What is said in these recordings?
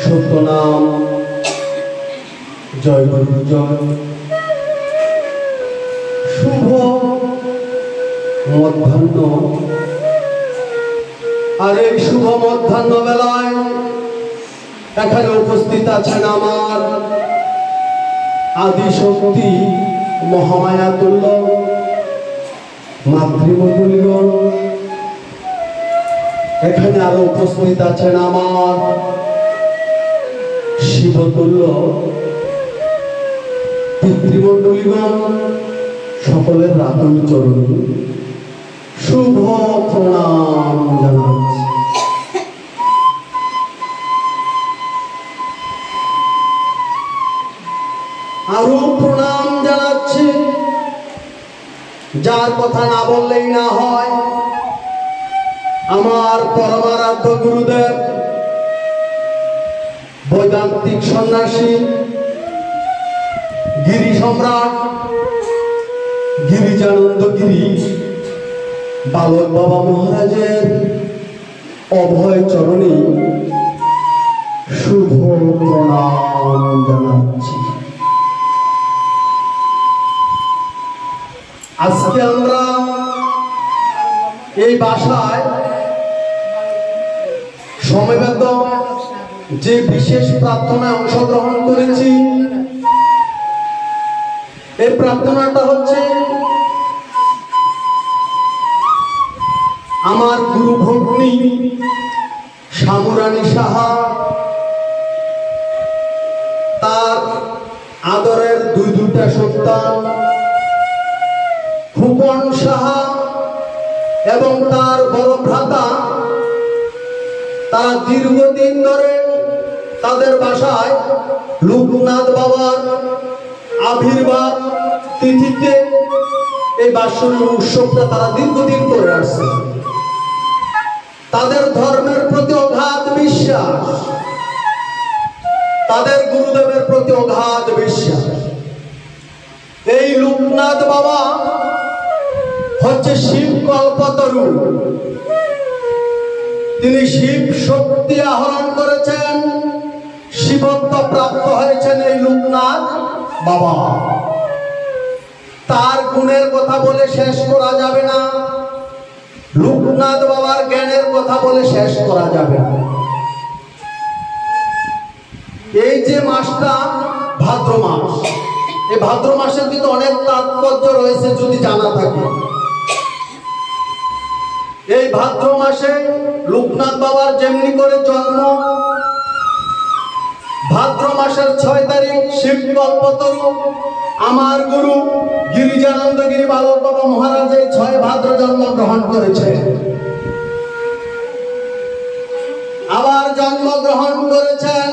সত্যনাম জয় গুরু জয়। শুভ মধ্যাহ্ন। আর এই শুভ মধ্যাহ্ন বেলায় এখানে উপস্থিত আছেন আমার আদি শক্তি মহামায়াতুল্য মাতৃমণ্ডলীগণ। এখানে আরো উপস্থিত আছেন আমার শিবতুল্য পিতৃমণ্ডলীগণ। সকলের রাতুল চরণে শুভ প্রণাম জানাচ্ছি। আরো প্রণাম জানাচ্ছি যার কথা না বললেই না হয়, আমার পরমারাধ্য গুরুদেব বৈদান্তিক সন্ন্যাসী গিরি সম্রাট গিরিজানন্দ গিরি বালক বাবা মহারাজের অভয় চরণে শুভ প্রণাম জানাচ্ছি। আজকে আমরা এই বাসায় সমবেত যে বিশেষ প্রার্থনায় অংশগ্রহণ করেছি, এই প্রার্থনাটা হচ্ছে আমার গুরু ভগ্নী শামুরানী সাহা, তার আদরের দুইটা সন্তান ফুকন সাহা এবং তার বড় ভ্রাতা, তারা দীর্ঘদিন ধরে তাদের বাসায় লোকনাথ বাবার আবির্ভাব তিথিতে এই বাৎসরিক উৎসবটা তারা দীর্ঘদিন করে আসছে। তাদের ধর্মের প্রতি অগাধ বিশ্বাস, তাদের গুরুদেবের প্রতি অগাধ বিশ্বাস। এই লোকনাথ বাবা হচ্ছে শিব কল্পতরু। তিনি শিব শক্তি আহরণ করেছেন, শিবত্ব প্রাপ্ত হয়েছেন এই লোকনাথ বাবা। তার গুণের কথা বলে শেষ করা যাবে না, লোকনাথ বাবার জ্ঞানের কথা বলে শেষ করা যাবে না। এই যে মাসটা ভাদ্র মাস, এই ভাদ্র মাসের কিন্তু অনেক তাৎপর্য রয়েছে যদি জানা থাকে। এই ভাদ্র মাসে লোকনাথ বাবার যেমনি করে জন্ম, ভাদ্র মাসের 6 তারিখ শিব কল্পতরু আমার গুরু গিরিজানন্দ গিরি বালক বাবা মহারাজ এই 6 ভাদ্র জন্মগ্রহণ করেছে। আবার জন্মগ্রহণ করেছেন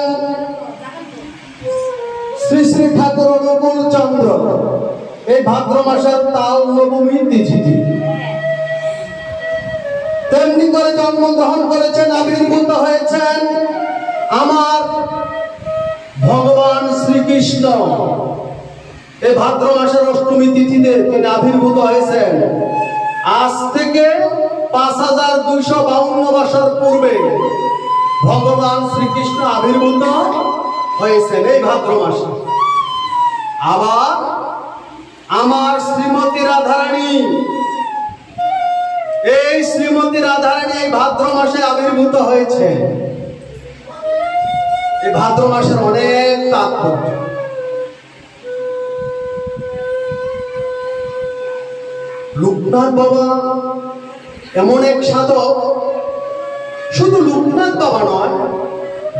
শ্রী শ্রী ঠাকুর অনুকূল চন্দ্র এই ভাদ্র মাসের তাল নবমী তিথিতে। তেমনি করে জন্মগ্রহণ করেছেন, আবির্ভূত হয়েছেন আমার ভগবান শ্রীকৃষ্ণ এই ভাদ্র মাসের অষ্টমী তিথিতে তিনি আবির্ভূত হয়েছেন। আজ থেকে 5252 বছর পূর্বে ভগবান শ্রীকৃষ্ণ আবির্ভূত হয়েছেন এই ভাদ্র মাসে। আবার আমার শ্রীমতী রাধারানী, এই শ্রীমতী রাধারানী এই ভাদ্র মাসে আবির্ভূত হয়েছে। এই ভাদ্র মাসের অনেক তাৎপর্য। লোকনাথ বাবা এমন এক সাধক, শুধু লোকনাথ বাবা নয়,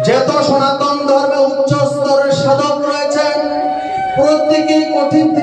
যত সনাতন ধর্মে উচ্চ স্তরের সাধক রয়েছেন প্রত্যেকেই কঠিন থেকে